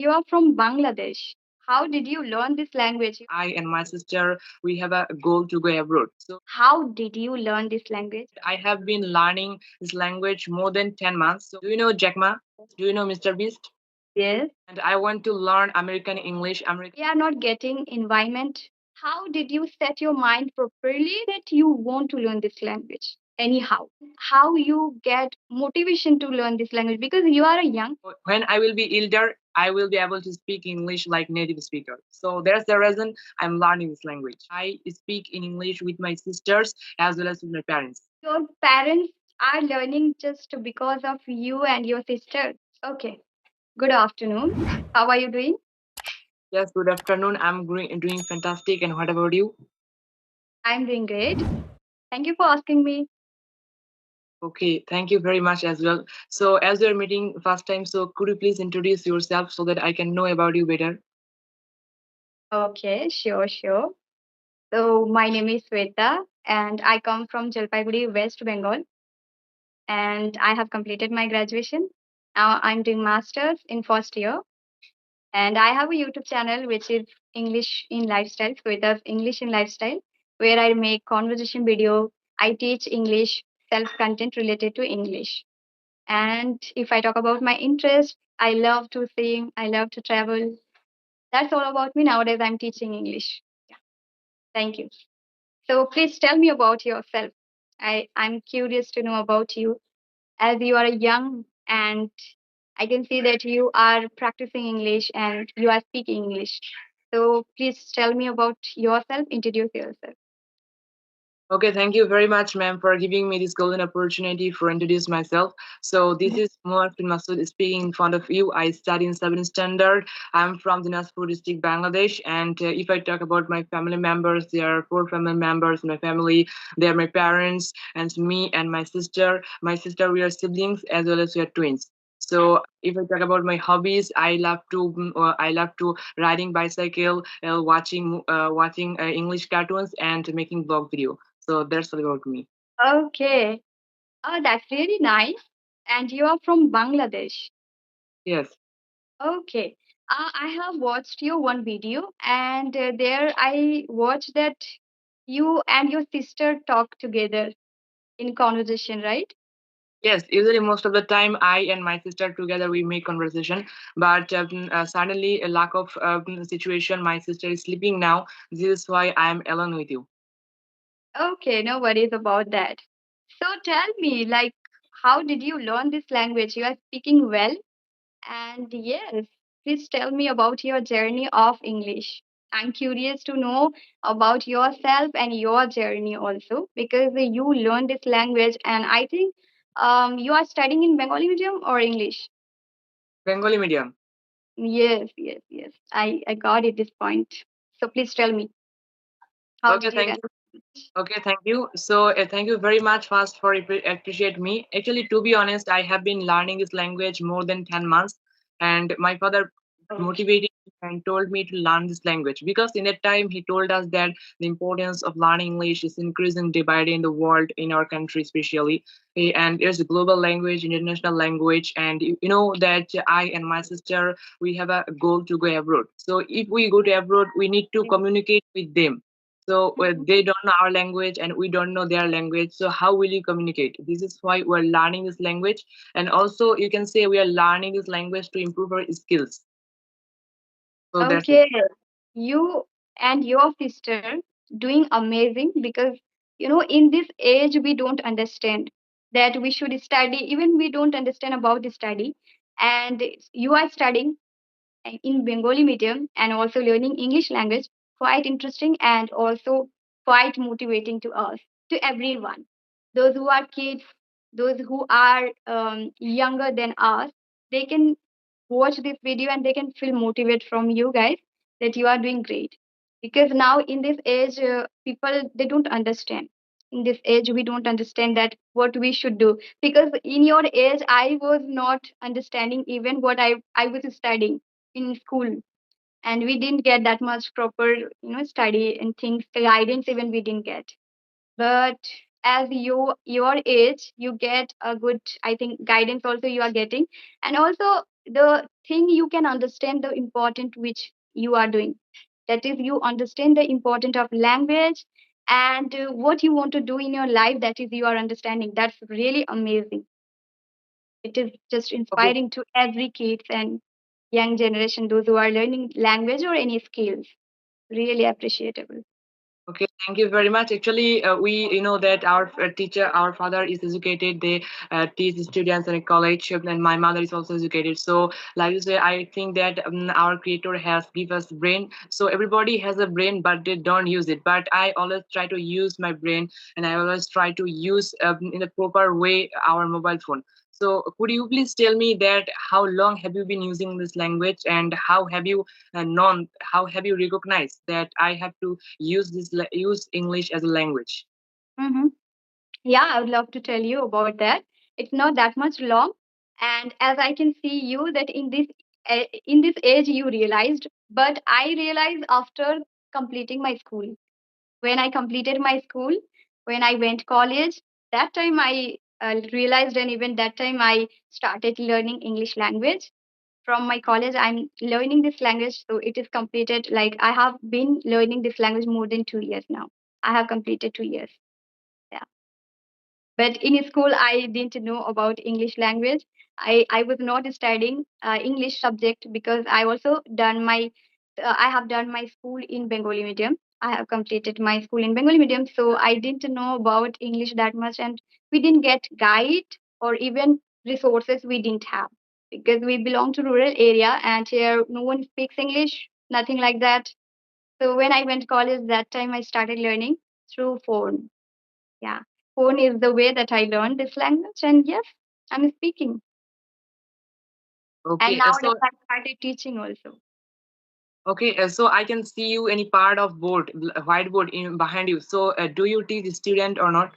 You are from Bangladesh. How did you learn this language? I and my sister, we have a goal to go abroad. So How did you learn this language? I have been learning this language more than 10 months. So do you know Jack Ma? Do you know Mr. Beast? Yes. And I want to learn American English. We are not getting environment. How did you set your mind properly that you want to learn this language? Anyhow, how you get motivation to learn this language because you are a young. When I will be elder, I will be able to speak English like native speaker. So that's the reason I'm learning this language. I speak in English with my sisters as well as with my parents. Your parents are learning just because of you and your sister. Okay. Good afternoon. How are you doing? Yes, good afternoon. I'm doing fantastic. And what about you? I'm doing great. Thank you for asking me. Okay, thank you very much as well. So, as we're meeting first time, so could you please introduce yourself so that I can know about you better? Okay, sure, sure. So my name is Sweta and I come from Jalpaiguri, West Bengal, and I have completed my graduation. Now I'm doing masters in first year, and I have a YouTube channel which is English in Lifestyle, Sweta's English in Lifestyle, where I make conversation video. I teach English, self content related to English. And if I talk about my interest, I love to sing, I love to travel. That's all about me nowadays. I'm teaching English. Yeah, thank you. So please tell me about yourself. I'm curious to know about you as you are young and I can see that you are practicing English and you are speaking English. So please tell me about yourself, introduce yourself. Okay, thank you very much, ma'am, for giving me this golden opportunity for introduce myself. So this is Muhammad bin Masood speaking in front of you. I study in 7th standard. I'm from Dinajpur district, Bangladesh. And if I talk about my family members, there are 4 family members in my family. They are my parents and me and my sister. My sister, we are siblings as well as we are twins. So if I talk about my hobbies, I love to riding bicycle, watching English cartoons and making vlog video. So that's all about me. Okay. Oh, that's really nice. And you are from Bangladesh. Yes. Okay. I have watched your one video, and there I watched that you and your sister talk together in conversation, right? Yes, usually most of the time I and my sister together we make conversation, but suddenly a lack of situation. My sister is sleeping now. This is why I am alone with you. Okay, no worries about that. So tell me, like, how did you learn this language? You are speaking well, and yes, please tell me about your journey of English. I'm curious to know about yourself and your journey also because you learned this language, and I think you are studying in Bengali medium or English. Bengali medium. Yes, yes, yes. I got it this point. So please tell me, how Okay, did you thank learn? you. Okay, thank you. So, thank you very much first for appreciate me. Actually, to be honest, I have been learning this language more than 10 months, and my father Okay. motivated me and told me to learn this language because in that time he told us that the importance of learning English is increasing day by day in the world, in our country especially. And it's a global language, international language, and you know that I and my sister we have a goal to go abroad. So if we go to abroad, we need to communicate with them, so they don't know our language and we don't know their language. So how will you communicate? This is why we're learning this language. And also you can say we are learning this language to improve our skills. So that's it. Okay, you and your sister doing amazing because in this age we don't understand that we should study, even we don't understand about the study, and you are studying in Bengali medium and also learning English language, quite interesting and also quite motivating to us, to everyone. Those who are kids, those who are younger than us, they can watch this video and they can feel motivated from you guys that you are doing great. Because now in this age, people they don't understand. In this age, we don't understand that what we should do. Because in your age, I was not understanding even what I was studying in school, and we didn't get that much proper study and things guidance even we didn't get. But as your age you get a good, I think, guidance also you are getting. And also the thing you can understand the important which you are doing. That is, you understand the important of language and what you want to do in your life. That is, you are understanding. That's really amazing. It is just Okay. inspiring to every kids and young generation, those who are learning language or any skills. Really appreciable. Okay, thank you very much. Actually, we that our teacher, our father is educated. They teach students in a college, and my mother is also educated. So, like you say, I think that our Creator has give us brain. So everybody has a brain, but they don't use it. But I always try to use my brain, and I always try to use in a proper way our mobile phone. So, could you please tell me that how long have you been using this language, and how have you known, how have you recognized that I have to use English as a language? Mm-hmm. Yeah, I would love to tell you about that. It's not that much long, and as I can see you that in this age you realized, but I realized after completing my school. When I completed my school, when I went college, that time I realized, and even that time I started learning English language. From my college, I'm learning this language, so it is completed. Like I have been learning this language more than 2 years now. I have completed 2 years. Yeah. But in school I didn't know about English language. I was not studying English subject because I have done my school in Bengali medium. I have completed my school in Bengali medium, so I didn't know about English that much, and we didn't get guide or even resources. We didn't have, because we belong to rural area and here no one speaks English, nothing like that. So when I went college, that time I started learning through phone. Yeah. Phone is the way that I learned this language. And yes, I'm speaking. And Okay, nowadays I started teaching also. so I can see you any part of board, whiteboard in behind you. So do you teach student or not?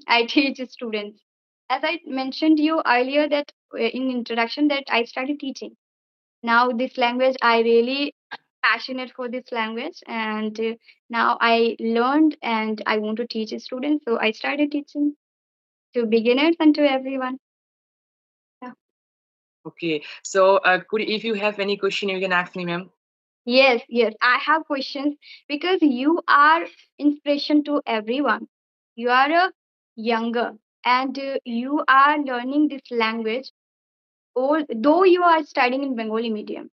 I teach students. As I mentioned you earlier that in introduction that I started teaching. Now this language, I really passionate for this language, and now I learned and I want to teach students. So I started teaching to beginners and to everyone. Yeah. Okay, so could if you have any question, you can ask me, ma'am. Yes, yes, I have questions because you are inspiration to everyone. You are a younger and you are learning this language, though you are studying in Bengali medium.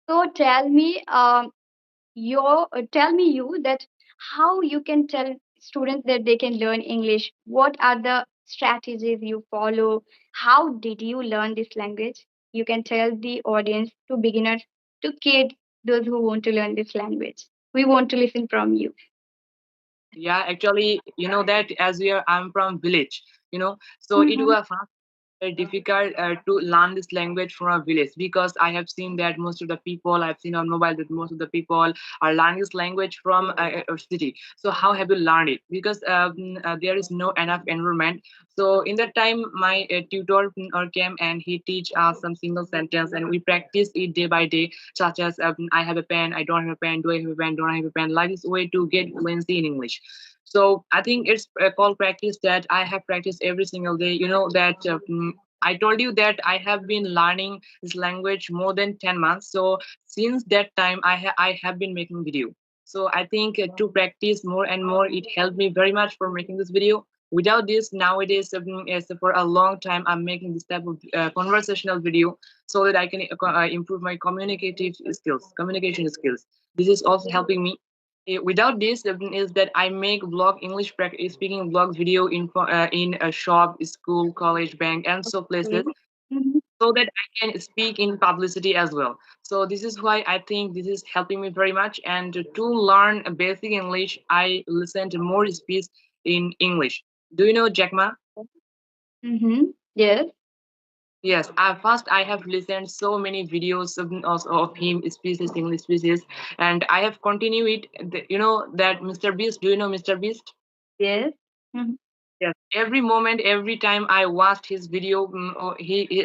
So tell me, tell me you that how you can tell students that they can learn English. What are the strategies you follow? How did you learn this language? You can tell the audience, to beginners, to kids, those who want to learn this language. We want to listen from you. Yeah, actually, that as I'm from village, so it Mm-hmm. was very difficult to learn this language from a village, because I have seen that most of the people I've seen on mobile that most of the people are learning this language from a city. So how have you learned it? Because there is no enough environment. So in that time, my tutor came and he teach us some single sentence, and we practice it day by day, such as I have a pen, I don't have a pen, do I have a pen, don't I have a pen, like this way to get fluency in English. So I think it's called practice that I have practiced every single day. You know that I told you that I have been learning this language more than 10 months. So since that time, I have been making video. So I think to practice more and more, it helped me very much for making this video. Without this, nowadays, for a long time, I'm making this type of conversational video so that I can improve my communication skills. This is also helping me. Without this, is that I make blog English speaking blog video in a shop, school, college, bank, and so places, Okay. Mm-hmm. so that I can speak in publicity as well. So this is why I think this is helping me very much. And to learn a basic English, I listen to more speech in English. Do you know Jack Ma? Mm-hmm. Yes. Yes, first I have listened so many videos of him speeches, English speeches, and I have continued it. You know that Mr. Beast. Do you know Mr. Beast? Yes. Mm-hmm. Yes. Every moment, every time I watched his video,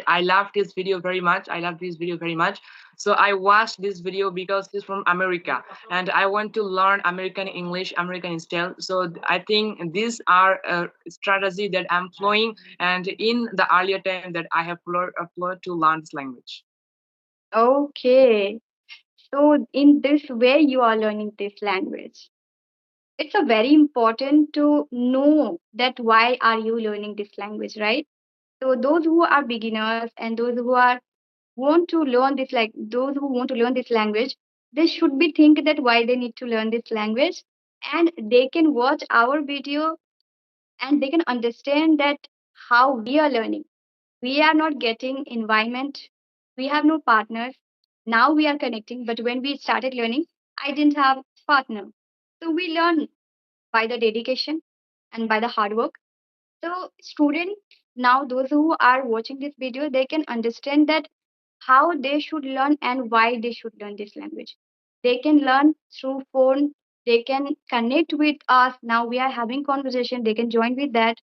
I loved his video very much. I loved his video very much. So I watched this video because it's from America, and I want to learn American English, American style. So I think these are a strategy that I'm following, and in the earlier time that I have followed to learn this language. Okay. So in this way you are learning this language. It's a very important to know that why are you learning this language, right? So those who are beginners and those who are want to learn this, like those who want to learn this language, they should be think that why they need to learn this language, and they can watch our video and they can understand that how we are learning. We are not getting environment, we have no partners. Now we are connecting, but when we started learning, I didn't have partner. So we learn by the dedication and by the hard work. So students, now those who are watching this video, they can understand that how they should learn and why they should learn this language. They can learn through phone, they can connect with us. Now we are having conversation, they can join with that,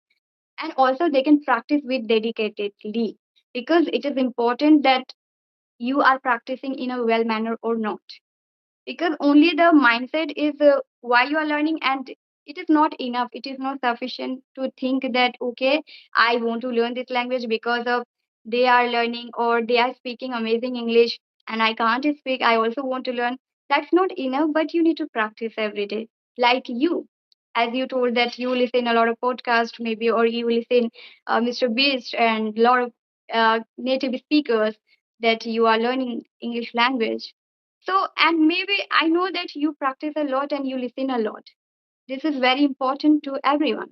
and also they can practice with dedicatedly, because it is important that you are practicing in a well manner or not, because only the mindset is why you are learning, and it is not enough, it is not sufficient to think that okay, I want to learn this language because of they are learning or they are speaking amazing English and I can't speak, I also want to learn. That's not enough, but you need to practice every day. Like you, as you told that you listen a lot of podcasts maybe, or you listen Mr. Beast and a lot of native speakers, that you are learning English language. So, and maybe I know that you practice a lot and you listen a lot. This is very important to everyone.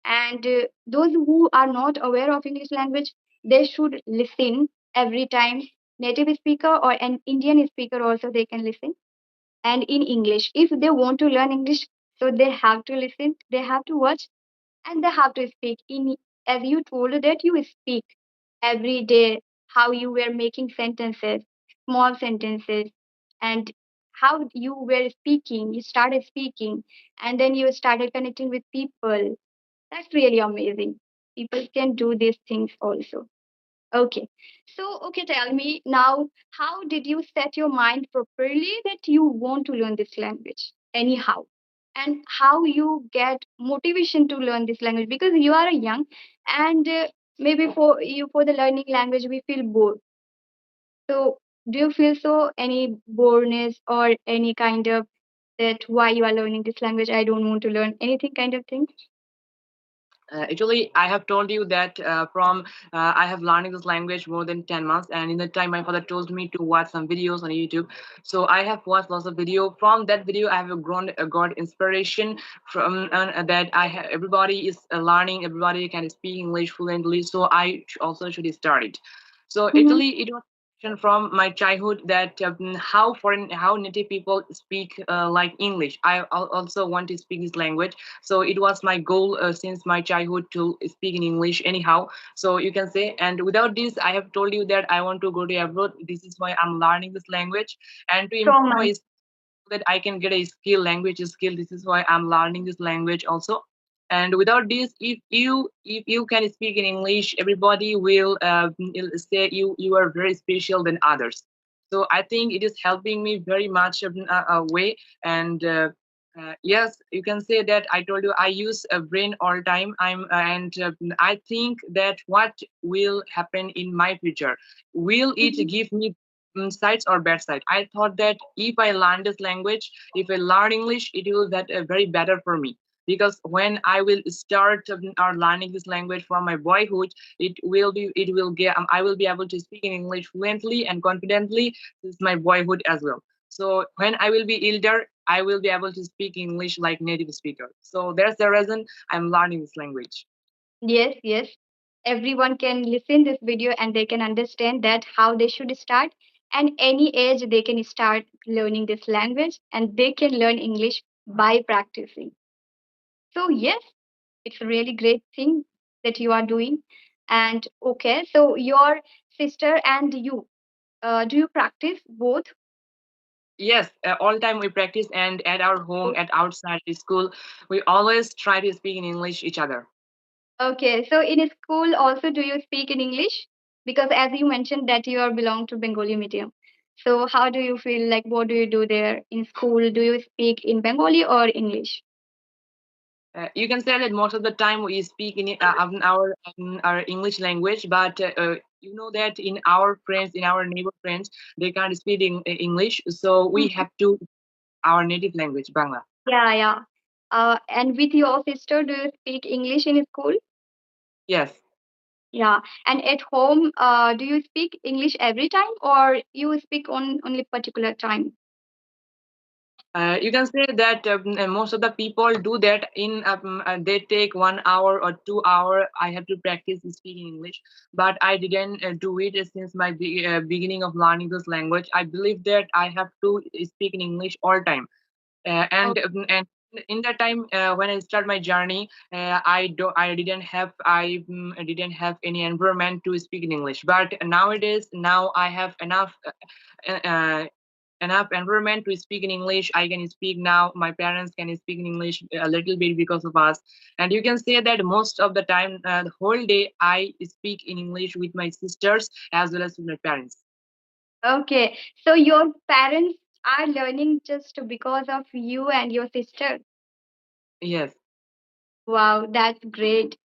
And those who are not aware of English language, they should listen every time. Native speaker or an Indian speaker also they can listen. And in English, if they want to learn English, so they have to listen, they have to watch, and they have to speak in, as you told that you speak every day, how you were making sentences, small sentences, and how you were speaking, you started speaking, and then you started connecting with people. That's really amazing. People can do these things also. Okay. So, okay, tell me now, how did you set your mind properly that you want to learn this language? Anyhow. And how you get motivation to learn this language, because you are young, and maybe for you, for the learning language we feel bored. So do you feel so any boredness or any kind of that why you are learning this language, I don't want to learn anything kind of thing? Actually, I have told you that from I have learning this language more than 10 months, and in the time my father told me to watch some videos on YouTube. So I have watched lots of video. From that video, I have grown got inspiration from that everybody is learning, everybody can speak English fluently. So I also should start it. So Mm-hmm. actually, it was from my childhood that how foreign, how native people speak like English. Also want to speak this language, so it was my goal since my childhood to speak in English anyhow, so you can say. And without this, I have told you that I want to go to abroad. This is why I'm learning this language, and to So improve my nice. that I can get a skill, language skill. This is why I'm learning this language also. And without this, if you can speak in English, everybody will say you are very special than others. So I think it is helping me very much in a way. And yes, you can say that I told you I use a brain all time. And I think that what will happen in my future, will it Mhm. give me sides or bad side? I thought that if I learn this language, if I learn English, it will that very better for me. Because when I will start or learning this language from my boyhood, it will get I will be able to speak in English fluently and confidently since my boyhood as well. So when I will be elder, I will be able to speak English like native speaker. So that's the reason I'm learning this language. Yes, yes. Everyone can listen this video and they can understand that how they should start. And any age they can start learning this language and they can learn English by practicing. So yes, it's a really great thing that you are doing. And okay, so your sister and you, do you practice both? Yes, all time we practice, and at our home, at outside the school, we always try to speak in English each other. Okay, so in school also do you speak in English? Because as you mentioned that you are belong to Bengali medium. So how do you feel, like what do you do there in school? Do you speak in Bengali or English? You can say that most of the time we speak in our English language, but you know that in our friends, in our neighbor friends, they can't speak in English, so we Mhm. have to our native language, Bangla. Yeah, yeah. And with your sister, do you speak English in school? Yes. Yeah. And at home, do you speak English every time or you speak on only particular time? You can say that most of the people do that they take 1 hour or 2 hour. I have to practice speaking English, but I didn't do it since my beginning of learning this language. I believe that I have to speak in English all time, and in that time when I start my journey, I didn't have any environment to speak in English. But nowadays, now I have uh, uh, enough environment to speak in English. I can speak now. My parents can speak in English a little bit because of us. And you can say that most of the time, the whole day, I speak in English with my sisters as well as with my parents. Okay. So your parents are learning just because of you and your sister. Yes. Wow, that's great.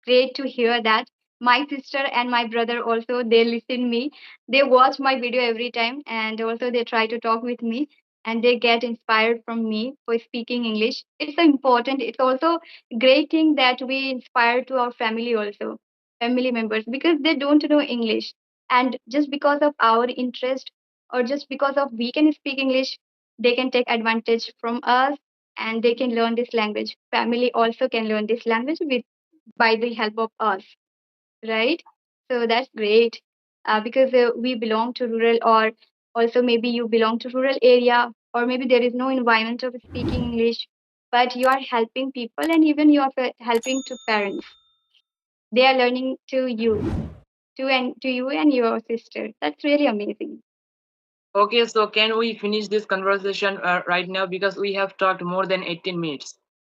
Great to hear that. My sister and my brother also, they listen me. They watch my video every time and also they try to talk with me and they get inspired from me for speaking English. It's important. It's also great thing that we inspire to our family also, family members, because they don't know English. And just because of our interest or just because of we can speak English, they can take advantage from us and they can learn this language. Family also can learn this language with by the help of us, right? So that's great because we belong to rural, or also maybe you belong to rural area, or maybe there is no environment of speaking English, but you are helping people and even you are helping to parents. They are learning to you and your sister. That's really amazing. Okay, so can we finish this conversation right now because we have talked more than 18 minutes?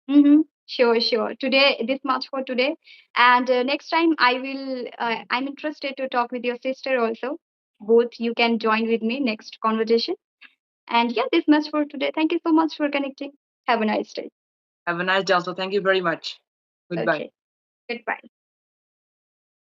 Mm-hmm. Sure, sure. Today, this much for today. And next time, I'm interested to talk with your sister also. Both you can join with me next conversation. And yeah, this much for today. Thank you so much for connecting. Have a nice day. Have a nice day also. Thank you very much. Goodbye. Okay. Goodbye.